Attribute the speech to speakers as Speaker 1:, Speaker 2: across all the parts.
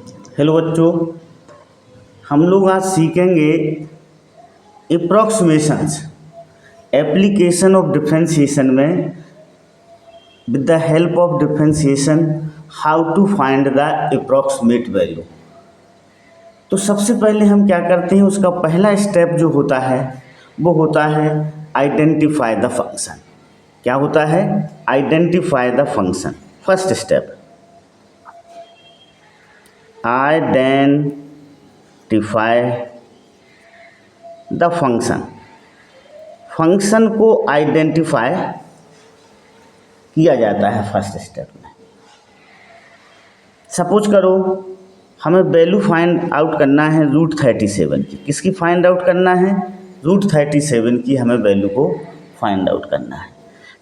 Speaker 1: Hello बच्चों, हम लोग आज सीखेंगे अप्रॉक्सीमेशंस एप्लीकेशन ऑफ डिफरेंशिएशन में with the help of differentiation how to find the approximate value. तो सबसे पहले हम क्या करते हैं, उसका पहला स्टेप जो होता है वो होता है आइडेंटिफाई द फंक्शन। क्या होता है? Identify the function. First step identify the function. Function को आइडेंटिफाई किया जाता है फर्स्ट स्टेप में। सपोज करो हमें वैल्यू फाइंड आउट करना है √37 की। किसकी फाइंड आउट करना है? √37 की हमें वैल्यू को फाइंड आउट करना है।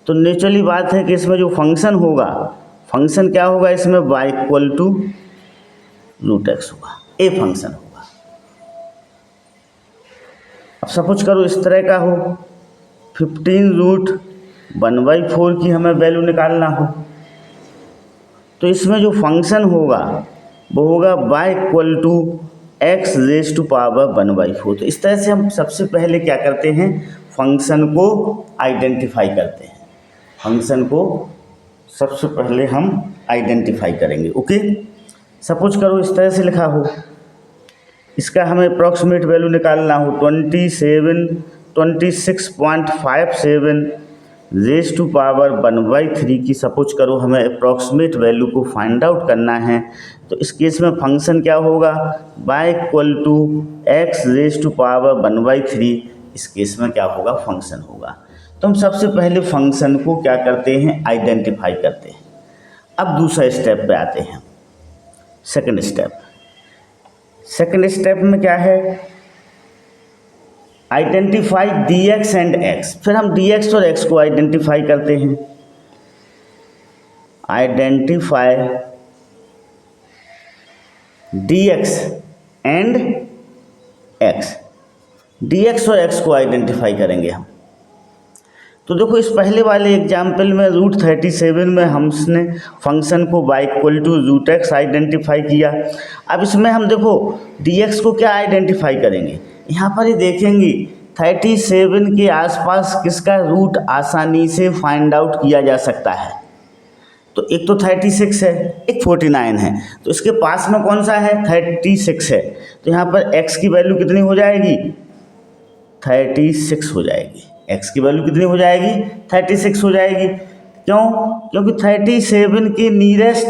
Speaker 1: तो नेचुरली बात है कि इसमें जो फंक्शन होगा, फंक्शन क्या होगा इसमें? y = √x होगा, ए फंक्शन होगा। अब सपोज करो इस तरह का हो, 15√1/4 की हमें वैल्यू निकालना हो, तो इसमें जो फंक्शन होगा वो होगा y = x⁴ तो इस तरह से हम सबसे पहले क्या करते हैं, फंक्शन को आइडेंटिफाई करते हैं। फंक्शन को सबसे पहले हम आइडेंटिफाई करेंगे। ओके, सपोज करो इस तरह से लिखा हो, इसका हमें अप्रॉक्सीमेट वैल्यू निकालना हो 26.57 की। सपोज करो हमें अप्रॉक्सीमेट वैल्यू को फाइंड आउट करना है, तो इस केस में फंक्शन क्या होगा? y = x⁴ इस केस में क्या होगा? फंक्शन होगा। तो हम सबसे पहले फंक्शन को क्या करते हैं? आइडेंटिफाई करते हैं। अब दूसरा स्टेप पे आते हैं, सेकंड स्टेप। सेकंड स्टेप में क्या है? Identify dx and x। फिर हम dx और x को आइडेंटिफाई करते हैं। Identify dx and x। dx और x को आइडेंटिफाई करेंगे हम। तो देखो इस पहले वाले एग्जाम्पल में √37 में हमने फंक्शन को y = √x आइडेंटिफाई किया। अब इसमें हम देखो dx को क्या आइडेंटिफाई करेंगे? यहाँ पर ही देखेंगे 37 के आसपास किसका रूट आसानी से फाइंड आउट किया जा सकता है। तो एक तो 36 है, एक 49 है, तो इसके पास में कौन सा है? 36 है। तो यहाँ पर x की वैल्यू कितनी हो जाएगी? 36 हो जाएगी। x की वैल्यू कितनी हो जाएगी? 36 हो जाएगी। क्यों? क्योंकि 37 के नियरेस्ट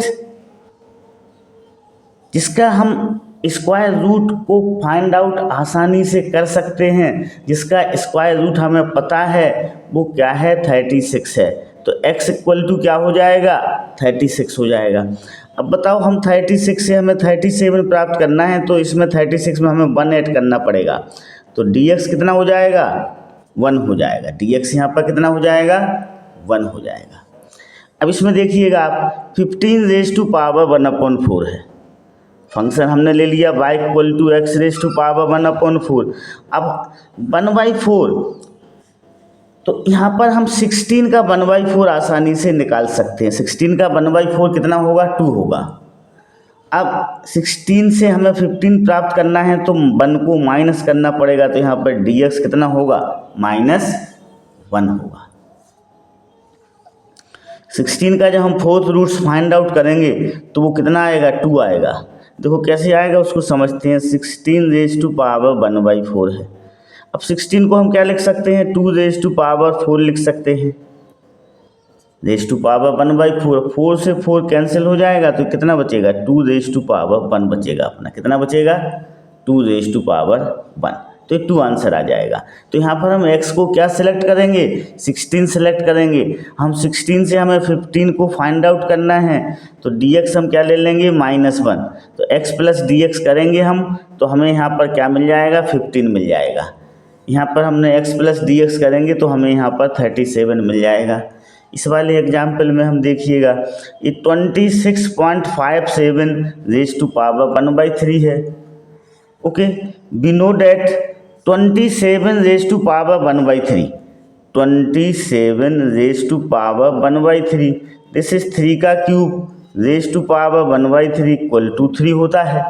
Speaker 1: जिसका हम स्क्वायर रूट को फाइंड आउट आसानी से कर सकते हैं, जिसका स्क्वायर रूट हमें पता है, वो क्या है? 36 है। तो x = क्या हो जाएगा? 36 हो जाएगा। अब बताओ हम 36 से हमें 37 प्राप्त करना है, तो इसमें 36 में हमें 1 ऐड करना पड़ेगा। तो dx कितना हो जाएगा? 1 हो जाएगा। dx यहाँ पर कितना हो जाएगा? 1 हो जाएगा। अब इसमें देखिएगा आप 15⁻1/4 है। फंक्शन हमने ले लिया y = x⁴ अब 1/4, तो यहाँ पर हम 16 का 1/4 आसानी से निकाल सकते हैं। 16 का 1/4 कितना होगा? 2 होगा। अब 16 से हमें 15 प्राप्त करना है, तो 1 को माइनस करना पड़ेगा। तो यहाँ पर dx कितना होगा? -1 होगा। 16 का जब हम 4th रूट्स फाइंड आउट करेंगे तो वो कितना आएगा? 2 आएगा। देखो कैसे आएगा उसको समझते हैं। 16⁻1/4 है। अब 16 को हम क्या लिख सकते हैं? 2⁻4 लिख सकते हैं। 1/4, 4 से 4 कैंसिल हो जाएगा, तो कितना बचेगा? 2⁻1 बचेगा अपना। कितना बचेगा? 2⁻1। तो 2 आंसर आ जाएगा। तो यहाँ पर हम x को क्या सिलेक्ट करेंगे? 16 सेलेक्ट करेंगे। हम 16 से हमें 15 को फाइंड आउट करना है, तो dx हम क्या ले लेंगे? -1। तो x + dx करेंगे हम, तो हमें यहाँ पर क्या मिल जाएगा? 15 मिल जाएगा। यहाँ पर हमने x + dx करेंगे तो हमें यहाँ पर 37 मिल जाएगा। इस वाले एग्जाम्पल में हम देखिएगा, ये 26.57 है। Okay, we know that 27 this is 3 का cube, raise to power 1/3 equal to 3 होता है।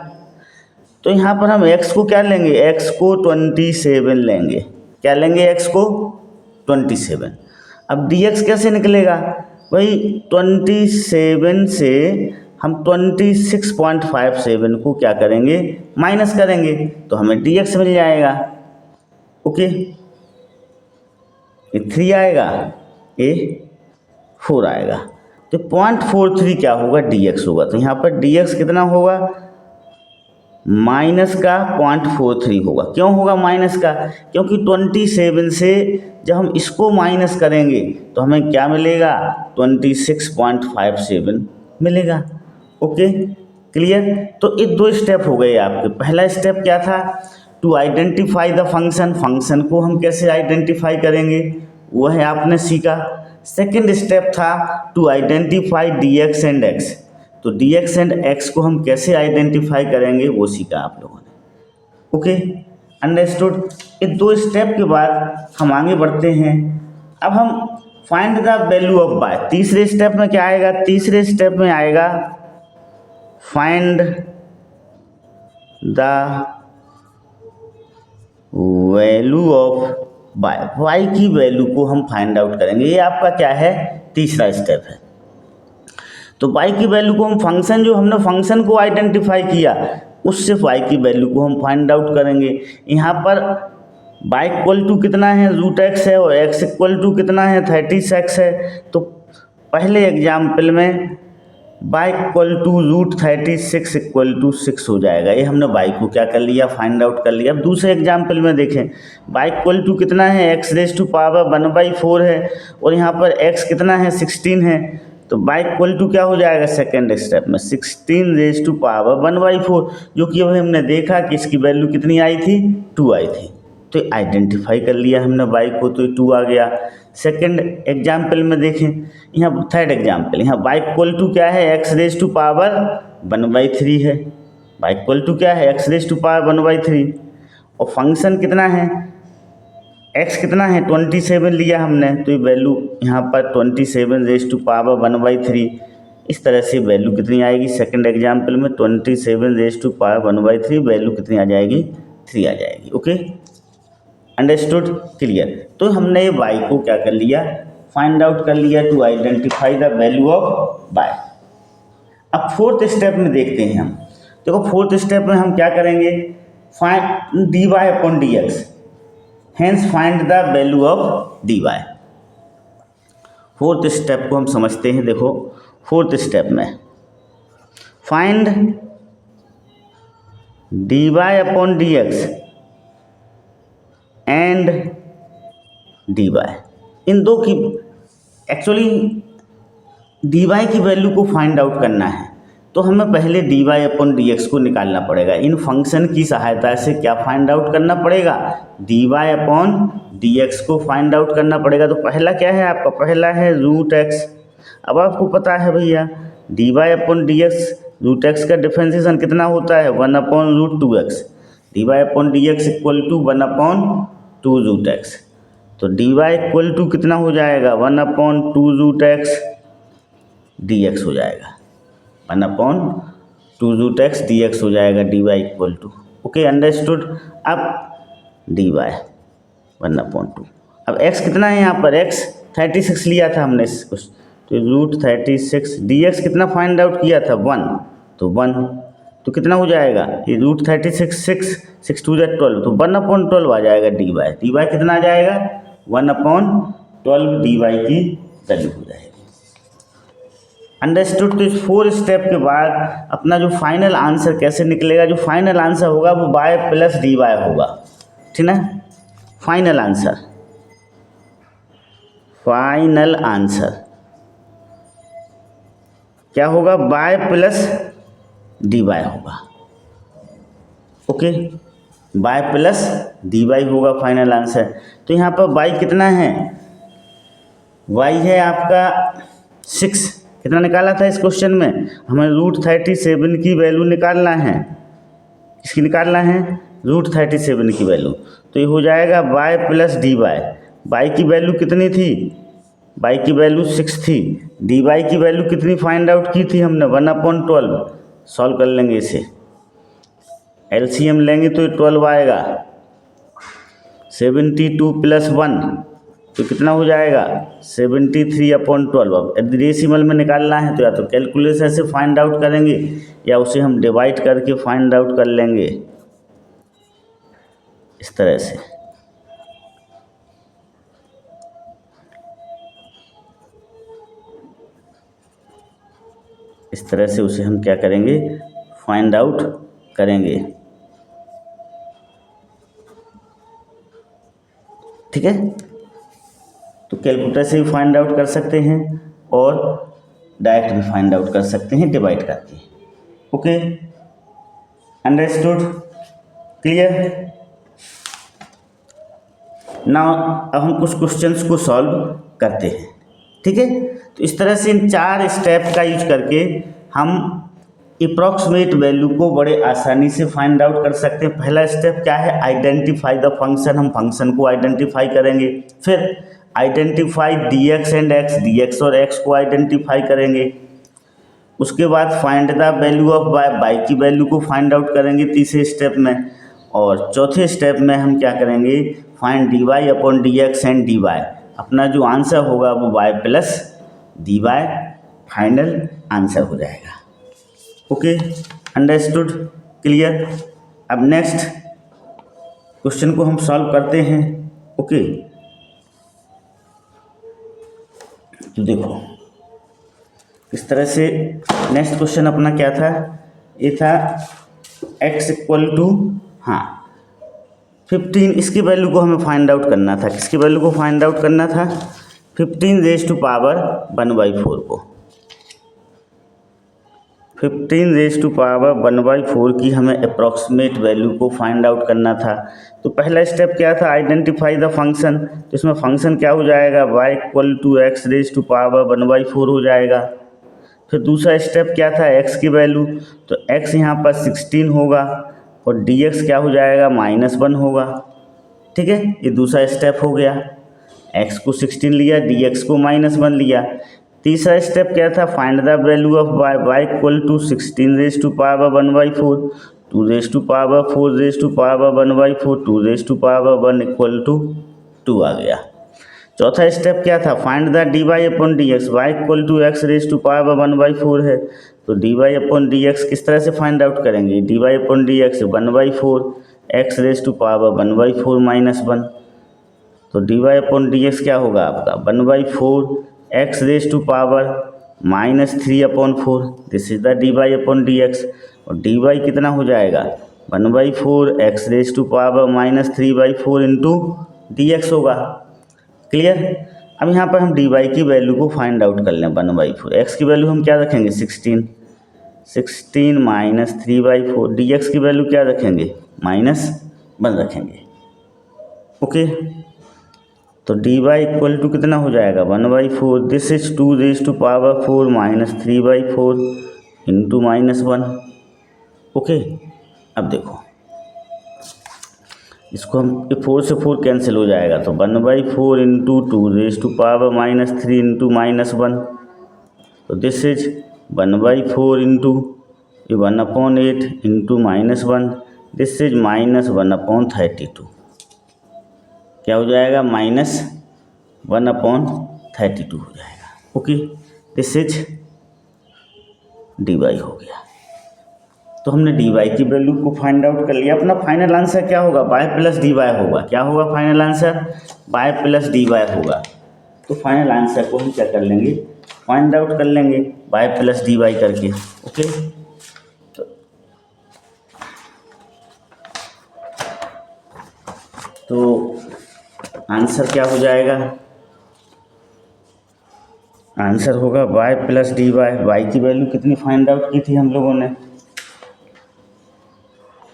Speaker 1: तो यहाँ पर हम x को क्या लेंगे, x को 27 लेंगे। क्या लेंगे, x को 27। अब dx कैसे निकलेगा भाई, 27 से हम 26.57 को क्या करेंगे, माइनस करेंगे, तो हमें dx मिल जाएगा। ओके, ये 3 आएगा, ये 4 आएगा, तो 0.43 क्या होगा, dx होगा। तो यहाँ पर dx कितना होगा, माइनस का 0.43 होगा। क्यों होगा माइनस का, क्योंकि 27 से जब हम इसको माइनस करेंगे तो हमें क्या मिलेगा, 26.57 मिलेगा। Okay, clear. तो ये 2 स्टेप हो गए आपके। पहला स्टेप क्या था, to identify the function, function को हम कैसे आइडेंटिफाई करेंगे वो है आपने सीखा। सेकेंड स्टेप था to identify dx and x, तो dx एंड x को हम कैसे आइडेंटिफाई करेंगे वो सीखा आप लोगों ने। Okay, understood. ये 2 स्टेप के बाद हम आगे बढ़ते हैं। अब हम find the value of y। तीसरे स्टेप में क्या आएगा, तीसरे स्टेप में आएगा find the value of y की वैल्यू को हम फाइंड आउट करेंगे। ये आपका क्या है, तीसरा स्टेप है। तो y की वैल्यू को हम फंक्शन, जो हमने फंक्शन को आइडेंटिफाई किया उससे y की वैल्यू को हम फाइंड आउट करेंगे। यहाँ पर y इक्वल टू कितना है, √x है, और x इक्वल टू कितना है, 36x है। तो पहले एग्जाम्पल में y equal to √36 equal to 6 हो जाएगा। ये हमने y को क्या कर लिया, फाइंड आउट कर लिया। अब दूसरे एग्जाम्पल में देखें, y इक्वल टू कितना है, x रेज टू पावर 1/4 है, और यहाँ पर x कितना है, 16 है। तो y इक्वल टू क्या हो जाएगा, सेकेंड स्टेप में 16 रेज टू पावर 1/4, जो कि अभी हमने देखा कि इसकी वैल्यू कितनी आई थी, 2 आई थी। तो आइडेंटिफाई कर लिया हमने y को, तो 2 आ गया। सेकेंड एग्जाम्पल में देखें, यहाँ थर्ड एग्जाम्पल, यहाँ y इक्वल टू क्या है, x रेज टू पावर 1/3 है। y इक्वल टू क्या है, x रेज टू पावर 1/3, और फंक्शन कितना है, x कितना है, 27 लिया हमने, तो ये वैल्यू यहाँ पर 27 रेज टू पावर 1/3। इस तरह से वैल्यू कितनी आएगी, सेकेंड एग्जाम्पल में 27 रेज टू पावर 1/3, वैल्यू कितनी आ जाएगी, 3 आ जाएगी। Okay, understood, clear. तो हमने y को क्या कर लिया, फाइंड आउट कर लिया, to identify the value of y। अब फोर्थ स्टेप में देखते हैं हम। देखो फोर्थ स्टेप में हम क्या करेंगे, find dy upon dx, hence find the value of dy। Fourth step को हम समझते हैं। देखो फोर्थ स्टेप में find dy upon dx and dy, इन दो की एक्चुअली dy की वैल्यू को फाइंड आउट करना है, तो हमें पहले dy अपॉन dx को निकालना पड़ेगा। इन फंक्शन की सहायता से क्या फाइंड आउट करना पड़ेगा, dy अपॉन dx को फाइंड आउट करना पड़ेगा। तो पहला क्या है आपका, पहला है √x। अब आपको पता है भैया dy अपॉन dx, √x का डिफरेंशिएशन कितना होता है, 1/√2x। dy upon dx equal to 1/2√x। तो dy इक्वल टू कितना हो जाएगा, 1/2√x dx हो जाएगा, 1/2√x dx हो जाएगा, dy equal to. Okay, understood. अब dy 1/2, अब x कितना है यहाँ पर, x 36 लिया था हमने इसको, तो √36, dx कितना फाइंड आउट किया था, 1, तो 1, तो कितना हो जाएगा, ये √36 6 2 12, तो 1/12 आ जाएगा dy। dy कितना आ जाएगा, 1/12 dy की वैल्यू हो जाएगी। अंडरस्टूड। तो इस 4 स्टेप के बाद अपना जो फाइनल आंसर कैसे निकलेगा, जो फाइनल आंसर होगा वो y प्लस dy होगा, ठीक ना। फाइनल आंसर, फाइनल आंसर क्या होगा, y प्लस dy होगा। ओके, y प्लस dy होगा फाइनल आंसर। तो यहाँ पर y कितना है, y है आपका 6। कितना निकाला था इस क्वेश्चन में, हमें √37 की वैल्यू निकालना है। इसकी निकालना है √37 की वैल्यू, तो ये हो जाएगा y प्लस dy। y की वैल्यू कितनी थी, वाई की वैल्यू 6 थी, डी वाई की वैल्यू कितनी फाइंड आउट की थी हमने 1/12। सॉल्व कर लेंगे इसे, एलसीएम लेंगे तो ये 12 आएगा। 72 + 1 तो कितना हो जाएगा 73/12। अब डेसिमल में निकालना है तो या तो कैलकुलेटर से फाइंड आउट करेंगे या उसे हम डिवाइड करके फाइंड आउट कर लेंगे इस तरह से। इस तरह से उसे हम क्या करेंगे फाइंड आउट करेंगे। ठीक है, तो कैलकुलेटर से भी फाइंड आउट कर सकते हैं और डायरेक्ट भी फाइंड आउट कर सकते हैं डिवाइड करके। Okay, understood, clear. नाउ अब हम कुछ क्वेश्चंस को सॉल्व करते हैं। ठीक है, तो इस तरह से इन 4 स्टेप का यूज करके हम अप्रॉक्सीमेट वैल्यू को बड़े आसानी से फाइंड आउट कर सकते हैं। पहला स्टेप क्या है, आइडेंटिफाई द फंक्शन। हम फंक्शन को आइडेंटिफाई करेंगे। फिर identify d x and x, d x और एक्स को आइडेंटिफाई करेंगे। उसके बाद find the value of y, y की वैल्यू को फाइंड आउट करेंगे तीसरे स्टेप में। और चौथे स्टेप में हम क्या करेंगे, find d y upon d x and d y. अपना जो आंसर होगा वो y plus d y final answer हो जाएगा। Okay, understood, clear. अब नेक्स्ट क्वेश्चन को हम सॉल्व करते हैं। ओके, तो देखो इस तरह से नेक्स्ट क्वेश्चन अपना क्या था, ये था x = हाँ 15। इसकी वैल्यू को हमें फाइंड आउट करना था। किसकी वैल्यू को फाइंड आउट करना था, 15⁻1/4 को। 15⁻1/4 की हमें अप्रॉक्सीमेट वैल्यू को फाइंड आउट करना था। तो पहला स्टेप क्या था, आइडेंटिफाई द फंक्शन। तो इसमें फंक्शन क्या हो जाएगा, y = x⁻1/4 हो जाएगा। फिर दूसरा स्टेप क्या था, x की वैल्यू। तो x यहाँ पर 16 होगा और dx क्या हो जाएगा -1 होगा। ठीक है, ये दूसरा स्टेप हो गया। x को 16 लिया, dx को -1 लिया। तीसरा स्टेप क्या था, find the value of y, y = 16⁻1/4, 2⁻4⁻1/4, 2⁻1 = 2 आ गया। चौथा स्टेप क्या था, find the d y upon d x, y = x⁻1/4 है। तो d y upon d x किस तरह से फाइंड आउट करेंगे, d y upon d x 1/4 x⁻1/4 -1। तो d y upon d x क्या होगा आपका 1/4 x⁻−3/4। This is the d y upon d x. और डी वाई कितना हो जाएगा 1/4 x⁻³ इंटू डी एक्स होगा। क्लियर। अब यहाँ पर हम डी वाई की वैल्यू को फाइंड आउट कर लें 1/4। एक्स की वैल्यू हम क्या रखेंगे 16 -3/4। डी एक्स की वैल्यू क्या रखेंगे -1 रखेंगे। ओके, तो डी वाई = कितना हो जाएगा 1/4। This is 2⁴ -3/4 into -1। ओके, अब देखो इसको हम 4 से 4 कैंसिल हो जाएगा। तो 1/4 इंटू 2⁻³ इंटू -1। तो this is 1/4 into 1/8 into -1। This is -1/32। क्या हो जाएगा -1/32 हो जाएगा। Okay, this is d y हो गया। तो हमने डी वाई की वैल्यू को फाइंड आउट कर लिया। अपना फाइनल आंसर क्या होगा, y + dy होगा। क्या होगा फाइनल आंसर, y + dy होगा। तो फाइनल आंसर को हम क्या कर लेंगे, फाइंड आउट कर लेंगे y + dy करके। ओके, तो आंसर क्या हो जाएगा, आंसर होगा y + dy। y की वैल्यू कितनी फाइंड आउट की थी हम लोगों ने,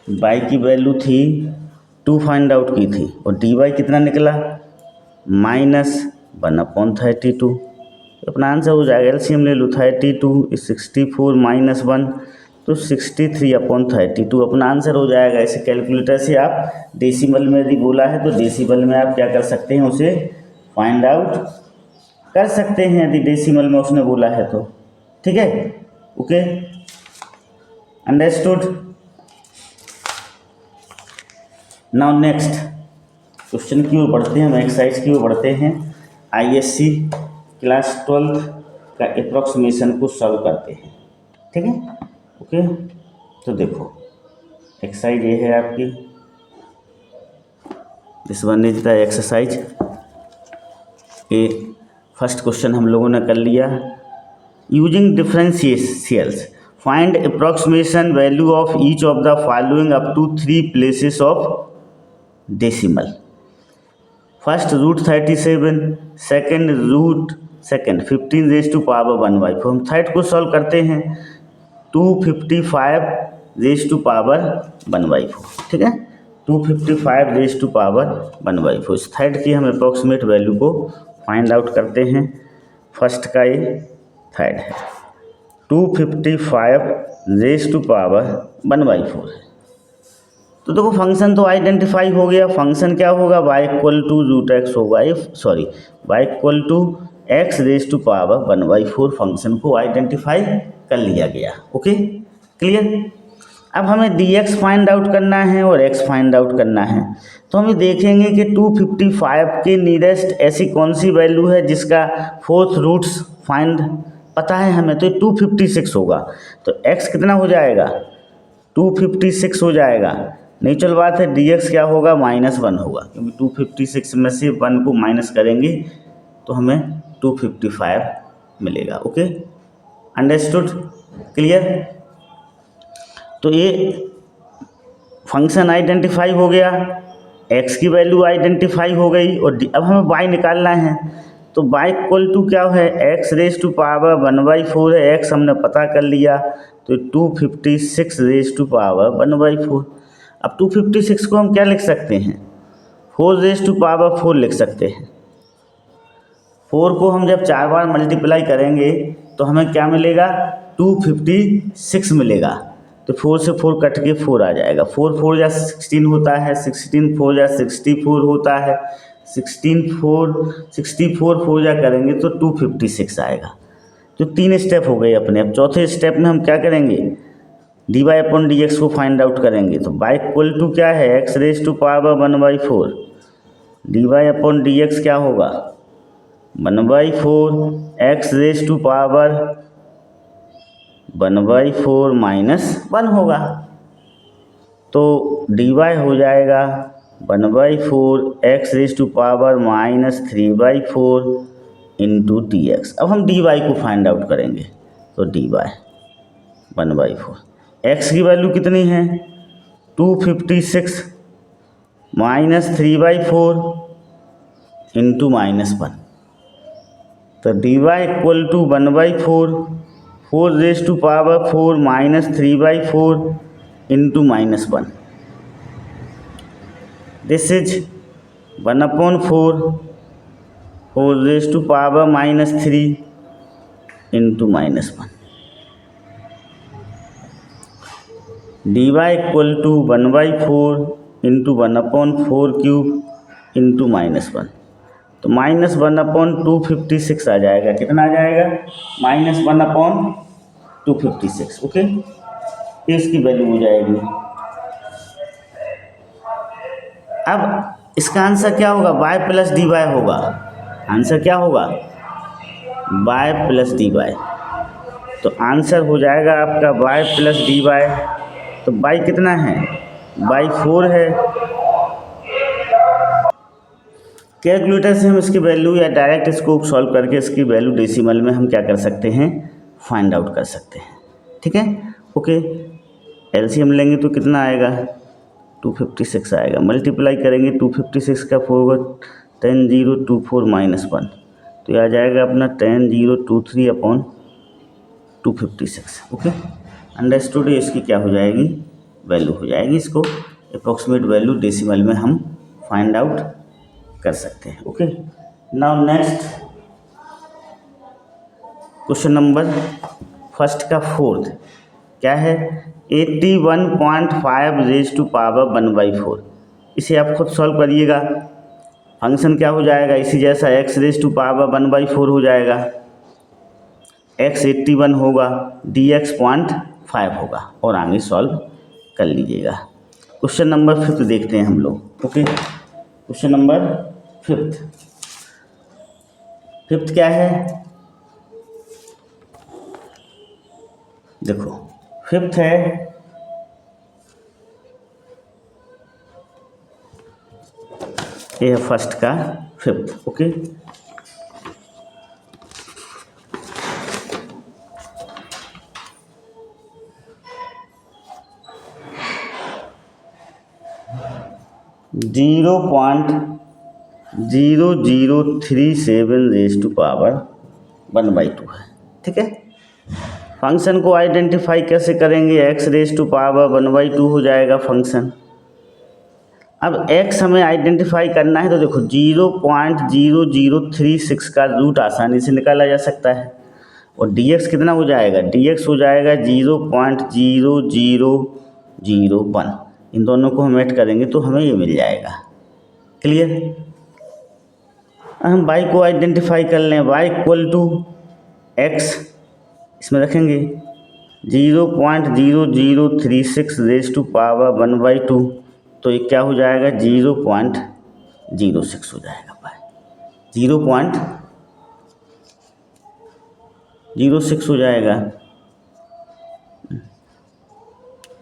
Speaker 1: y की वैल्यू थी 2 फाइंड आउट की थी और dy कितना निकला -1/32। अपना आंसर हो जाएगा, एलसीएम ले लो 32 64 -1 तो 63/32 अपना आंसर हो जाएगा। इसे कैलकुलेटर से आप डेसिमल में यदि बोला है तो डेसिमल में आप क्या कर सकते हैं, उसे फाइंड आउट कर सकते हैं यदि डेसिमल में उसने बोला है तो, ठीक है। Okay, understood. Now next question की ओर बढ़ते हैं, हम एक्सरसाइज की ओर बढ़ते हैं। आईएससी क्लास 12 का अप्रॉक्सीमेशन को सॉल्व करते हैं, ठीक है। ओके, तो देखो एक्सरसाइज ये है आपकी, this one is the exercise. ये फर्स्ट क्वेश्चन हम लोगों ने कर लिया। Using differentials find approximation value of each of the following up to 3 places of decimal. First √37, second √2 15 raise to power 1/4। हम थर्ड को सॉल्व करते हैं 255 रेज़ टू पावर 1/4, ठीक है। 255 रेज़ टू पावर 1/4 इस थर्ड की हम अप्रॉक्सीमेट वैल्यू को फाइंड आउट करते हैं। फर्स्ट का ये थर्ड है 255 रेज़ टू पावर 1/4 है। तो देखो फंक्शन तो आइडेंटिफाई हो गया। फंक्शन क्या होगा, y इक्वल टू √x होगा, y equal to x raise to power 1/4 function को आइडेंटिफाई कर लिया गया। Okay, clear. अब हमें dx फाइंड आउट करना है और x फाइंड आउट करना है। तो हम देखेंगे कि 255 के नियरेस्ट ऐसी कौन सी वैल्यू है जिसका फोर्थ रूट्स फाइंड पता है हमें, तो 256 होगा। तो x कितना हो जाएगा, 256 हो जाएगा। नेचुरल बात है dx क्या होगा, -1 होगा, क्योंकि 256 में से 1 को माइनस करेंगे तो हमें 255 मिलेगा। Okay, understood, clear. तो ये फंक्शन आइडेंटिफाई हो गया, x की वैल्यू आइडेंटिफाई हो गई, और अब हमें y निकालना है। तो y इक्वल टू क्या है, x रेज़ टू पावर 1/4 है, x हमने पता कर लिया, तो 256 रेज़ टू पावर 1/4। अब 256 को हम क्या लिख सकते हैं, 4 रेज़ टू पावर 4 लिख सकते हैं। 4 को हम जब 4 बार मल्टीप्लाई करेंगे तो हमें क्या मिलेगा, 256 मिलेगा। तो 4 से 4 कट के 4 आ जाएगा, 4 4 या 16 होता है, 16 4 या 64 होता है, 64 4 जा करेंगे तो 256 आएगा। तो 3 स्टेप हो गए अपने। अब चौथे स्टेप में हम क्या करेंगे, dy/dx को फाइंड आउट करेंगे। तो y इक्वल टू क्या है, x raise to power 1/4, dy/dx क्या होगा, 1/4 x रेज़ टू पावर 1/4 -1 होगा। तो dy हो जाएगा 1/4 x raise to power -3/4 into dx। अब हम dy को फाइंड आउट करेंगे, तो dy 1/4, x की वैल्यू कितनी है, 256 -3/4 इंटू -1। तो dy equal to 1/4 4 raise to power 4 -3/4 into -1। This is 1/4 4 raise to power -3 into -1। dy equal to 1/4 into 1/4 cube into -1। तो -1/256 आ जाएगा। कितना आ जाएगा, -1/256। ओके, इसकी वैल्यू हो जाएगी। अब इसका आंसर क्या होगा, y प्लस dy होगा। आंसर क्या होगा, y प्लस dy। तो आंसर हो जाएगा आपका y प्लस dy। तो y कितना है, y 4 है। कैलकुलेटर से हम इसकी वैल्यू या डायरेक्ट इसको सॉल्व करके इसकी वैल्यू डेसिमल में हम क्या कर सकते हैं, फाइंड आउट कर सकते हैं, ठीक है। ओके, एलसीएम लेंगे तो कितना आएगा, 256 आएगा। मल्टीप्लाई करेंगे 256 का 4 10,024 -1, तो ये आ जाएगा अपना 10,023/256। Okay, understood. इसकी क्या हो जाएगी, वैल्यू हो जाएगी। इसको अप्रॉक्सीमेट वैल्यू डेसिमल में हम फाइंड आउट कर सकते हैं। Okay, now next question number first का फोर्थ क्या है, 81.5 रेज़ टू पावर 1/4। इसे आप खुद सॉल्व करिएगा। फंक्शन क्या हो जाएगा, इसी जैसा x रेज टू पावर 1/4 हो जाएगा, x 81 होगा, dx 0.5 होगा, और आगे सॉल्व कर लीजिएगा। क्वेश्चन नंबर 5 देखते हैं हम लोग। ओके, क्वेश्चन नंबर 5 क्या है, देखो 5 है, ये है फर्स्ट का 5। Okay, zero point 0037 raise to power 1/2 है। ठीक है, फंक्शन को आइडेंटिफाई कैसे करेंगे, x रेज टू पावर 1/2 हो जाएगा फंक्शन। अब x हमें आइडेंटिफाई करना है, तो देखो 0.0036 का रूट आसानी से निकाला जा सकता है, और dx कितना हो जाएगा, dx हो जाएगा 0.0001। इन दोनों को हम ऐड करेंगे तो हमें ये मिल जाएगा। क्लियर, हम y को आइडेंटिफाई कर लें, y इक्वल टू x इसमें रखेंगे 0.0036 रेज टू पावर 1/2, तो ये क्या हो जाएगा 0.06 हो जाएगा भाई, 0.06 हो जाएगा।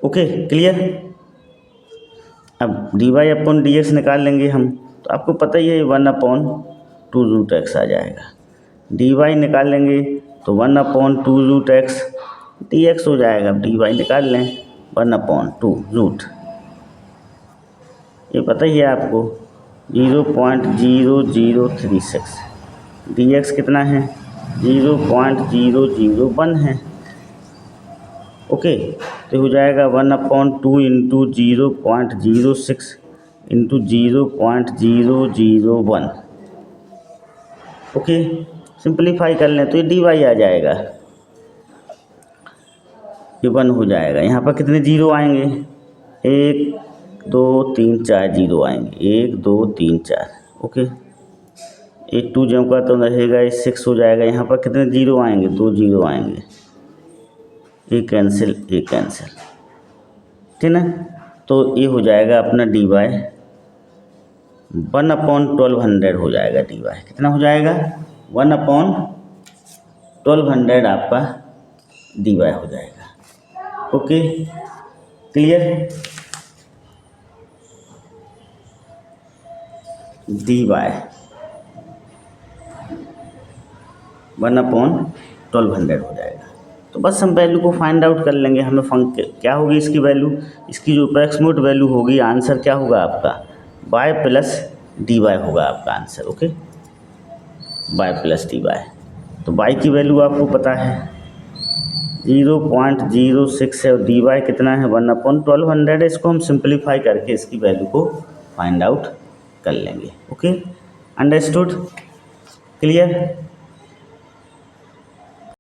Speaker 1: Okay, clear. अब dy/dx निकाल लेंगे हम, तो आपको पता ही है 1/2√x आ जाएगा। dy निकाल लेंगे तो 1/2√x, dx हो जाएगा, dy निकाल लें 1/2 ये पता ही है आपको 0.0036, dx कितना है 0.001 है। ओके, तो हो जाएगा 1/2 इंटू 0.06 इंटू 0.001। ओके, सिंप्लीफाई कर लें तो ये dy आ जाएगा, ये 1 हो जाएगा। यहाँ पर कितने जीरो आएंगे, 1 2 3 4 जीरो आएंगे, 1 2 3 4। ओके, 8 2 जम का तो रहेगा, 6 हो जाएगा। यहाँ पर कितने जीरो आएंगे, 2 जीरो आएंगे, ये कैंसिल, ये कैंसिल, ठीक ना। तो ये हो जाएगा अपना dy 1/1200 हो जाएगा, dy कितना हो जाएगा 1/1200 आपका dy हो जाएगा। ओके, क्लियर, dy 1/1200 हो जाएगा। तो बस हम वैल्यू को फाइंड आउट कर लेंगे, हमें क्या होगी इसकी वैल्यू, इसकी जो अप्रॉक्सिमेट वैल्यू होगी, आंसर क्या होगा आपका y प्लस dy होगा आपका answer. Okay, y plus dy, तो y की वैल्यू आपको पता है 0.06 है, और dy कितना है 1/1200 है। इसको हम सिंप्लीफाई करके इसकी वैल्यू को फाइंड आउट कर लेंगे। Okay, understood, clear.